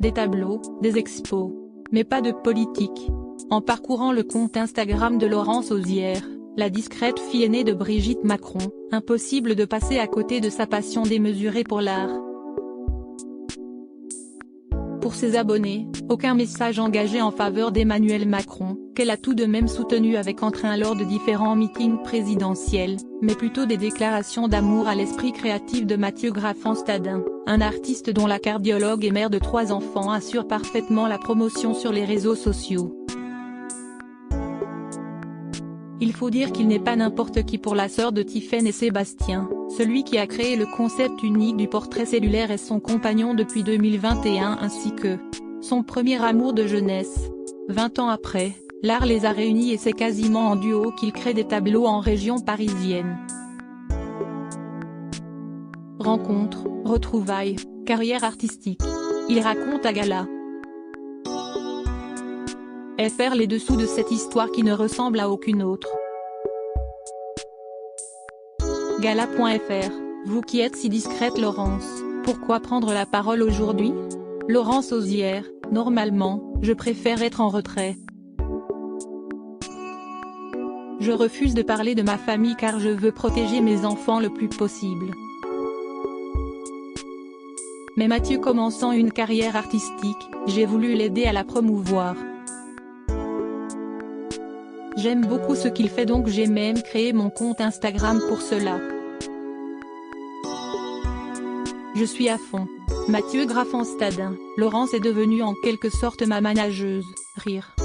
des tableaux, des expos. Mais pas de politique. En parcourant le compte Instagram de Laurence Auzière, la discrète fille aînée de Brigitte Macron, impossible de passer à côté de sa passion démesurée pour l'art. Pour ses abonnés, aucun message engagé en faveur d'Emmanuel Macron, qu'elle a tout de même soutenu avec entrain lors de différents meetings présidentiels, mais plutôt des déclarations d'amour à l'esprit créatif de Mathieu Graffan-Stadin, un artiste dont la cardiologue et mère de 3 enfants assure parfaitement la promotion sur les réseaux sociaux. Il faut dire qu'il n'est pas n'importe qui pour la sœur de Tiphaine et Sébastien, celui qui a créé le concept unique du portrait cellulaire est son compagnon depuis 2021 ainsi que son premier amour de jeunesse. 20 ans après, l'art les a réunis et c'est quasiment en duo qu'ils créent des tableaux en région parisienne. Rencontres, retrouvailles, carrière artistique. Il raconte à Gala. FR les dessous de cette histoire qui ne ressemble à aucune autre. Gala.fr, vous qui êtes si discrète Laurence, pourquoi prendre la parole aujourd'hui? Laurence Auzière, normalement, je préfère être en retrait. Je refuse de parler de ma famille car je veux protéger mes enfants le plus possible. Mais Mathieu commençant une carrière artistique, j'ai voulu l'aider à la promouvoir. J'aime beaucoup ce qu'il fait donc j'ai même créé mon compte Instagram pour cela. Je suis à fond. Mathieu Graffan-Stadin, Laurence est devenue en quelque sorte ma manageuse, rire.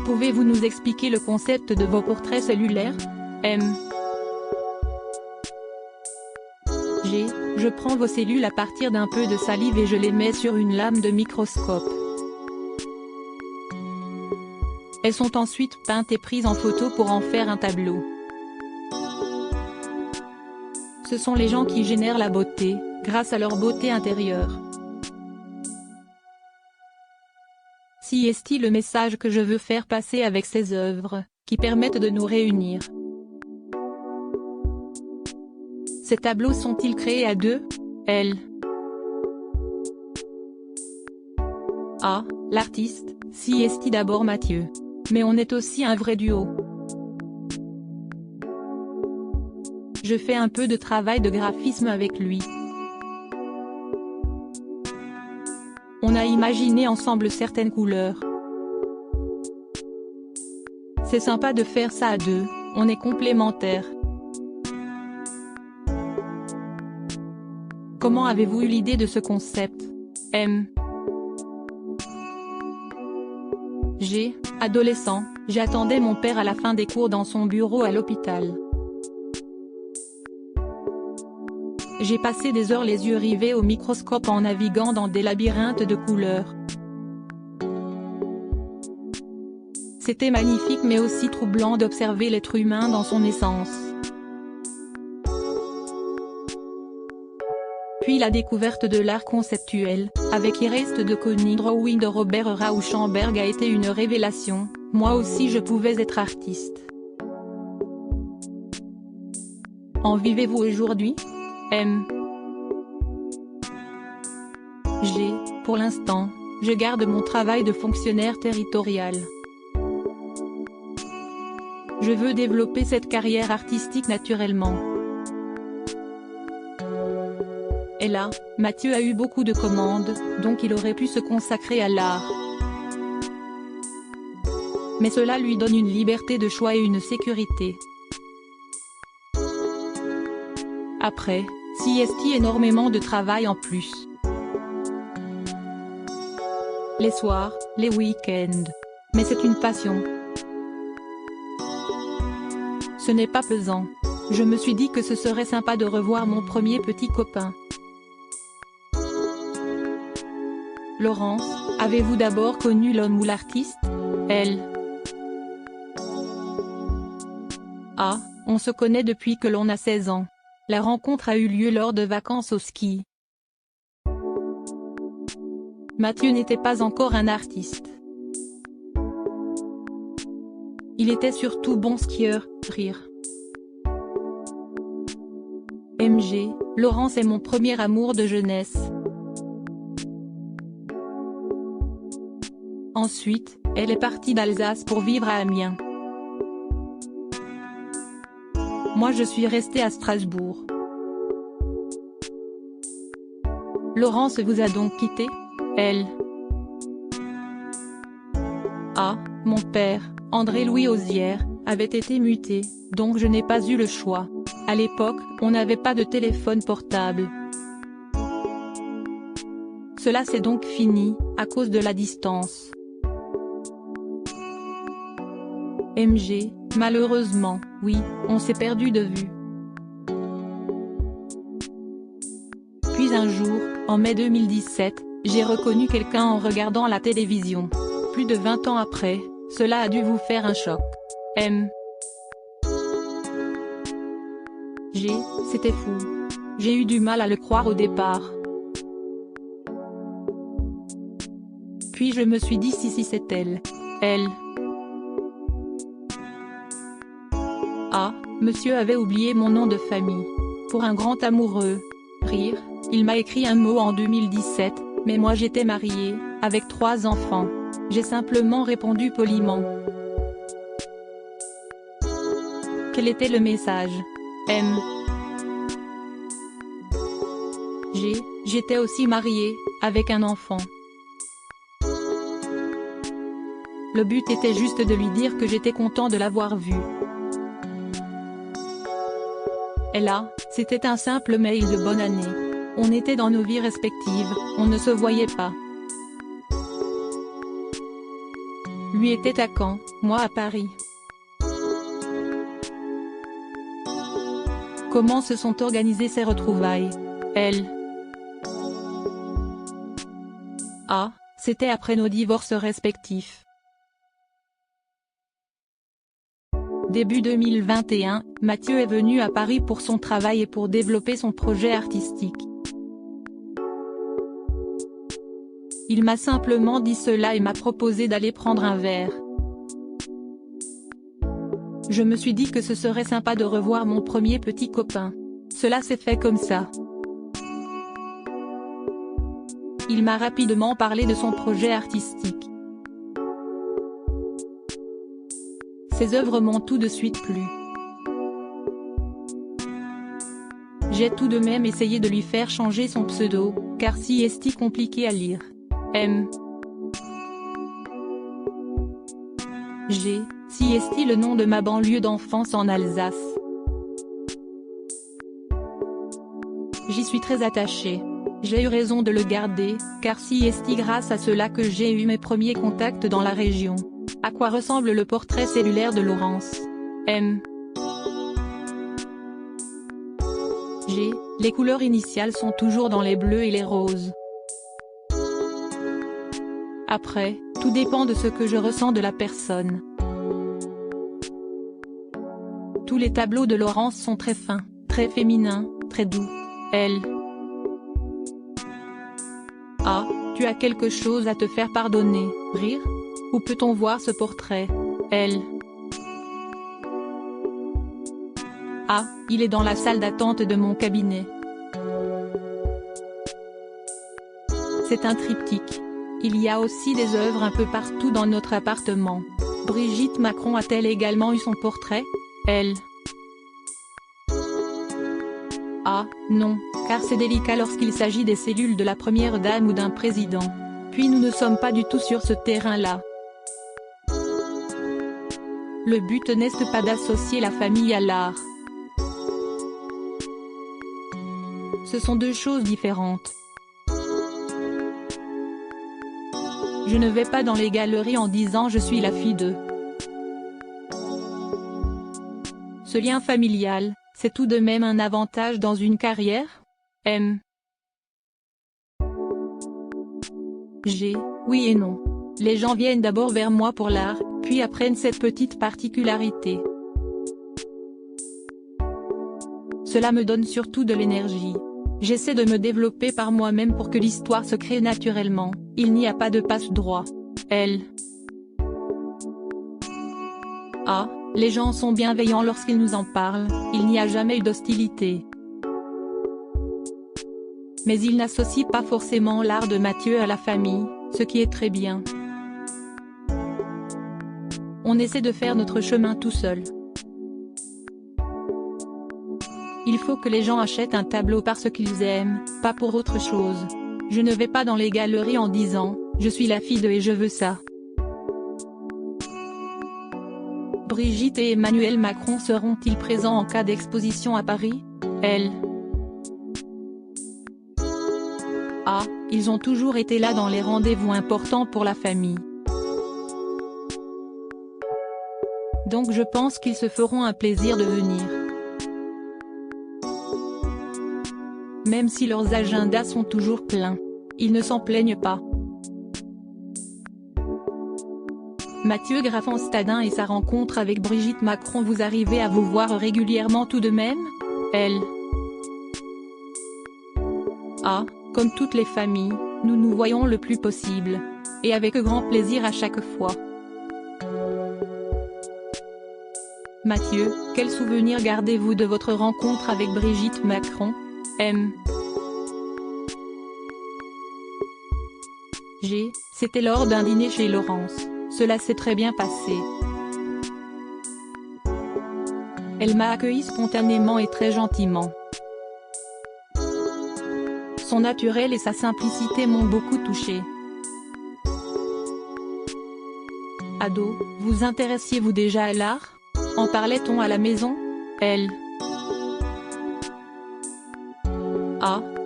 Pouvez-vous nous expliquer le concept de vos portraits cellulaires? Je prends vos cellules à partir d'un peu de salive et je les mets sur une lame de microscope. Elles sont ensuite peintes et prises en photo pour en faire un tableau. Ce sont les gens qui génèrent la beauté, grâce à leur beauté intérieure. Si est-il le message que je veux faire passer avec ces œuvres, qui permettent de nous réunir. Ces tableaux sont-ils créés à deux? L'artiste, si est d'abord Mathieu. Mais on est aussi un vrai duo. Je fais un peu de travail de graphisme avec lui. On a imaginé ensemble certaines couleurs. C'est sympa de faire ça à deux, on est complémentaires. Comment avez-vous eu l'idée de ce concept? Adolescent, j'attendais mon père à la fin des cours dans son bureau à l'hôpital. J'ai passé des heures les yeux rivés au microscope en naviguant dans des labyrinthes de couleurs. C'était magnifique mais aussi troublant d'observer l'être humain dans son essence. Puis la découverte de l'art conceptuel, avec Erased de Koning Drawing de Robert Rauschenberg a été une révélation, moi aussi je pouvais être artiste. En vivez-vous aujourd'hui? Pour l'instant, je garde mon travail de fonctionnaire territorial. Je veux développer cette carrière artistique naturellement. Et là, Mathieu a eu beaucoup de commandes, donc il aurait pu se consacrer à l'art. Mais cela lui donne une liberté de choix et une sécurité. Après, si est énormément de travail en plus. Les soirs, les week-ends. Mais c'est une passion. Ce n'est pas pesant. Je me suis dit que ce serait sympa de revoir mon premier petit copain. Laurence, avez-vous d'abord connu l'homme ou l'artiste? On se connaît depuis que l'on a 16 ans. La rencontre a eu lieu lors de vacances au ski. Mathieu n'était pas encore un artiste. Il était surtout bon skieur, rire. Laurence est mon premier amour de jeunesse. Ensuite, elle est partie d'Alsace pour vivre à Amiens. Moi je suis restée à Strasbourg. Laurence vous a donc quitté? Elle. Ah, mon père, André-Louis Ozière, avait été muté, donc je n'ai pas eu le choix. À l'époque, on n'avait pas de téléphone portable. Cela c'est donc fini, à cause de la distance. MG, malheureusement, oui, on s'est perdu de vue. Puis un jour, en mai 2017, j'ai reconnu quelqu'un en regardant la télévision. Plus de 20 ans après, cela a dû vous faire un choc. C'était fou. J'ai eu du mal à le croire au départ. Puis je me suis dit si c'est elle. Ah, monsieur avait oublié mon nom de famille. Pour un grand amoureux. Rire, il m'a écrit un mot en 2017, mais moi j'étais mariée, avec 3 enfants. J'ai simplement répondu poliment. Quel était le message? J'étais aussi mariée, avec un enfant. Le but était juste de lui dire que j'étais content de l'avoir vue. Et là, c'était un simple mail de bonne année. On était dans nos vies respectives, on ne se voyait pas. Lui était à Caen, moi à Paris. Comment se sont organisées ces retrouvailles? Ah, c'était après nos divorces respectifs. Début 2021, Mathieu est venu à Paris pour son travail et pour développer son projet artistique. Il m'a simplement dit cela et m'a proposé d'aller prendre un verre. Je me suis dit que ce serait sympa de revoir mon premier petit copain. Cela s'est fait comme ça. Il m'a rapidement parlé de son projet artistique. Ses œuvres m'ont tout de suite plu. J'ai tout de même essayé de lui faire changer son pseudo, car si est compliqué à lire. Si est le nom de ma banlieue d'enfance en Alsace. J'y suis très attachée. J'ai eu raison de le garder, car si est grâce à cela que j'ai eu mes premiers contacts dans la région. À quoi ressemble le portrait cellulaire de Laurence? Les couleurs initiales sont toujours dans les bleus et les roses. Après, tout dépend de ce que je ressens de la personne. Tous les tableaux de Laurence sont très fins, très féminins, très doux. Ah, tu as quelque chose à te faire pardonner, rire? Où peut-on voir ce portrait? Ah, il est dans la salle d'attente de mon cabinet. C'est un triptyque. Il y a aussi des œuvres un peu partout dans notre appartement. Brigitte Macron a-t-elle également eu son portrait? Ah, non, car c'est délicat lorsqu'il s'agit des cellules de la première dame ou d'un président. Puis nous ne sommes pas du tout sur ce terrain-là. Le but n'est pas d'associer la famille à l'art. Ce sont deux choses différentes. Je ne vais pas dans les galeries en disant je suis la fille de. Ce lien familial, c'est tout de même un avantage dans une carrière? Oui et non. Les gens viennent d'abord vers moi pour l'art, puis apprennent cette petite particularité. Cela me donne surtout de l'énergie. J'essaie de me développer par moi-même pour que l'histoire se crée naturellement, il n'y a pas de passe-droit. Ah, les gens sont bienveillants lorsqu'ils nous en parlent, il n'y a jamais eu d'hostilité. Mais ils n'associent pas forcément l'art de Mathieu à la famille, ce qui est très bien. On essaie de faire notre chemin tout seul. Il faut que les gens achètent un tableau parce qu'ils aiment, pas pour autre chose. Je ne vais pas dans les galeries en disant « Je suis la fille de et je veux ça ». Brigitte et Emmanuel Macron seront-ils présents en cas d'exposition à Paris? Ils ont toujours été là dans les rendez-vous importants pour la famille. Donc je pense qu'ils se feront un plaisir de venir. Même si leurs agendas sont toujours pleins. Ils ne s'en plaignent pas. Mathieu Graffenstadin et sa rencontre avec Brigitte Macron. Vous arrivez à vous voir régulièrement tout de même? Comme toutes les familles, nous nous voyons le plus possible. Et avec grand plaisir à chaque fois. Mathieu, quel souvenir gardez-vous de votre rencontre avec Brigitte Macron? C'était lors d'un dîner chez Laurence. Cela s'est très bien passé. Elle m'a accueilli spontanément et très gentiment. Son naturel et sa simplicité m'ont beaucoup touché. Ado, vous intéressiez-vous déjà à l'art? En parlait-on à la maison?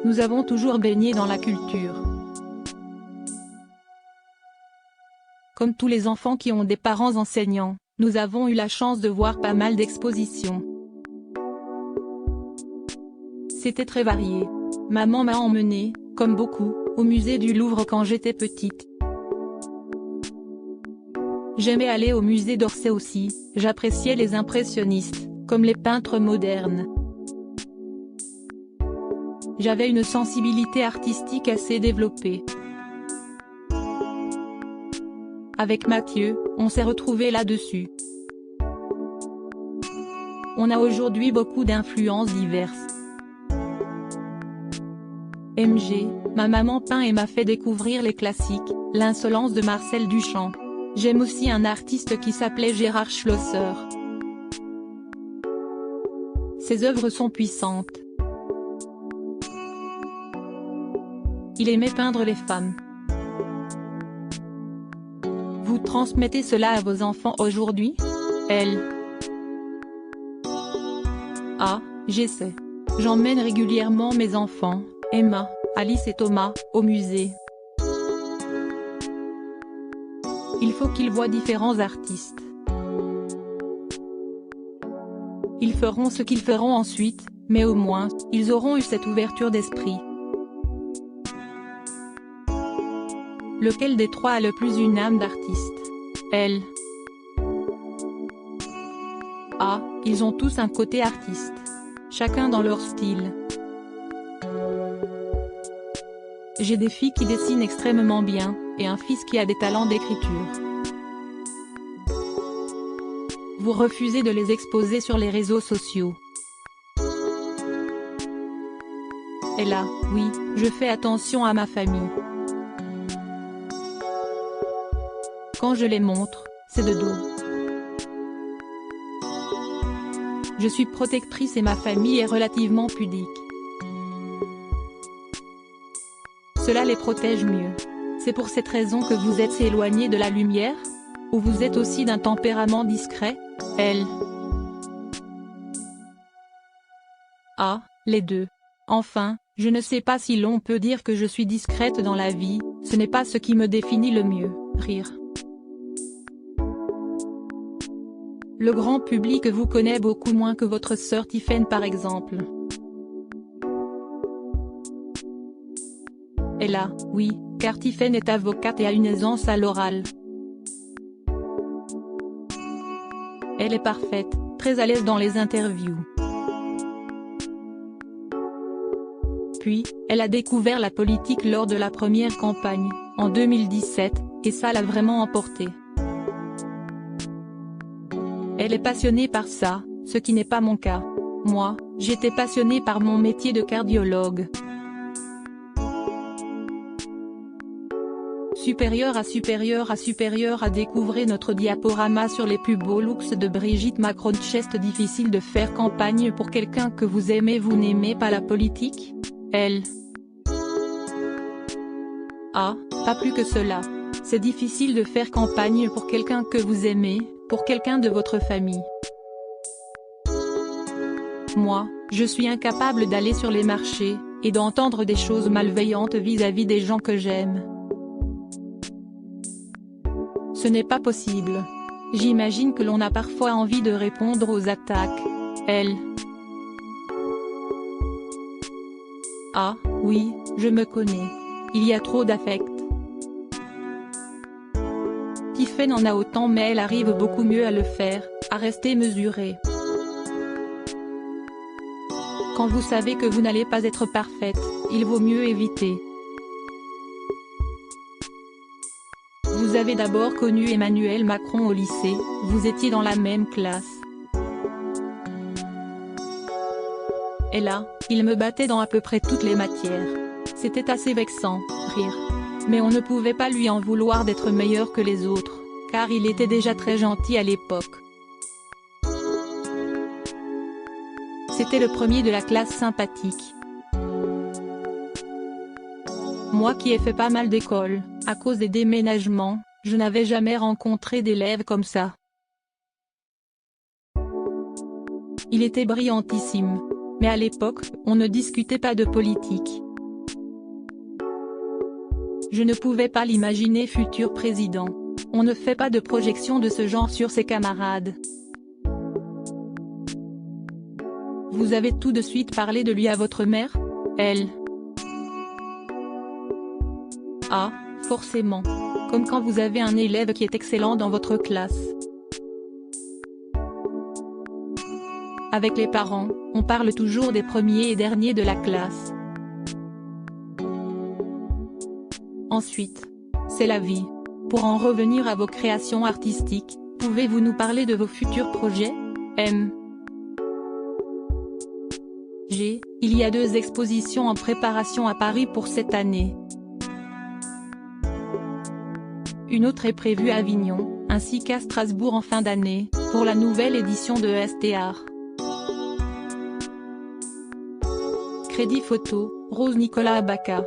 Nous avons toujours baigné dans la culture. Comme tous les enfants qui ont des parents enseignants, nous avons eu la chance de voir pas mal d'expositions. C'était très varié. Maman m'a emmenée, comme beaucoup, au musée du Louvre quand j'étais petite. J'aimais aller au musée d'Orsay aussi, j'appréciais les impressionnistes, comme les peintres modernes. J'avais une sensibilité artistique assez développée. Avec Mathieu, on s'est retrouvés là-dessus. On a aujourd'hui beaucoup d'influences diverses. Ma maman peint et m'a fait découvrir les classiques, L'Insolence de Marcel Duchamp. J'aime aussi un artiste qui s'appelait Gérard Schlosser. Ses œuvres sont puissantes. Il aimait peindre les femmes. Vous transmettez cela à vos enfants aujourd'hui? J'essaie. J'emmène régulièrement mes enfants, Emma, Alice et Thomas, au musée. Il faut qu'ils voient différents artistes. Ils feront ce qu'ils feront ensuite, mais au moins, ils auront eu cette ouverture d'esprit. Lequel des trois a le plus une âme d'artiste? Ils ont tous un côté artiste. Chacun dans leur style. J'ai des filles qui dessinent extrêmement bien, et un fils qui a des talents d'écriture. Vous refusez de les exposer sur les réseaux sociaux. Et là, oui, je fais attention à ma famille. Quand je les montre, c'est de dos. Je suis protectrice et ma famille est relativement pudique. Cela les protège mieux. C'est pour cette raison que vous êtes éloigné de la lumière? Ou vous êtes aussi d'un tempérament discret? Les deux. Enfin, je ne sais pas si l'on peut dire que je suis discrète dans la vie, ce n'est pas ce qui me définit le mieux. Rire. Le grand public vous connaît beaucoup moins que votre sœur Tiffaine par exemple. Et là, oui, car Tiffaine est avocate et a une aisance à l'oral. Elle est parfaite, très à l'aise dans les interviews. Puis, elle a découvert la politique lors de la première campagne, en 2017, et ça l'a vraiment emportée. Elle est passionnée par ça, ce qui n'est pas mon cas. Moi, j'étais passionnée par mon métier de cardiologue. Supérieur à découvrir notre diaporama sur les plus beaux looks de Brigitte Macron. Geste difficile de faire campagne pour quelqu'un que vous aimez. Vous n'aimez pas la politique? Elle. Ah, pas plus que cela. C'est difficile de faire campagne pour quelqu'un que vous aimez, pour quelqu'un de votre famille. Moi, je suis incapable d'aller sur les marchés, et d'entendre des choses malveillantes vis-à-vis des gens que j'aime. Ce n'est pas possible. J'imagine que l'on a parfois envie de répondre aux attaques. Elle. Ah, oui, je me connais. Il y a trop d'affect. Tiffany en a autant, mais elle arrive beaucoup mieux à le faire, à rester mesurée. Quand vous savez que vous n'allez pas être parfaite, il vaut mieux éviter. Vous avez d'abord connu Emmanuel Macron au lycée, vous étiez dans la même classe. Et là, il me battait dans à peu près toutes les matières. C'était assez vexant, rire. Mais on ne pouvait pas lui en vouloir d'être meilleur que les autres, car il était déjà très gentil à l'époque. C'était le premier de la classe sympathique. Moi qui ai fait pas mal d'écoles, à cause des déménagements, je n'avais jamais rencontré d'élèves comme ça. Il était brillantissime. Mais à l'époque, on ne discutait pas de politique. Je ne pouvais pas l'imaginer futur président. On ne fait pas de projection de ce genre sur ses camarades. Vous avez tout de suite parlé de lui à votre mère? Elle. Ah, forcément. Comme quand vous avez un élève qui est excellent dans votre classe. Avec les parents, on parle toujours des premiers et derniers de la classe. Ensuite, c'est la vie. Pour en revenir à vos créations artistiques, pouvez-vous nous parler de vos futurs projets? Il y a 2 expositions en préparation à Paris pour cette année. Une autre est prévue à Avignon, ainsi qu'à Strasbourg en fin d'année, pour la nouvelle édition de STAR. Crédit photo, Rose Nicolas Abaca.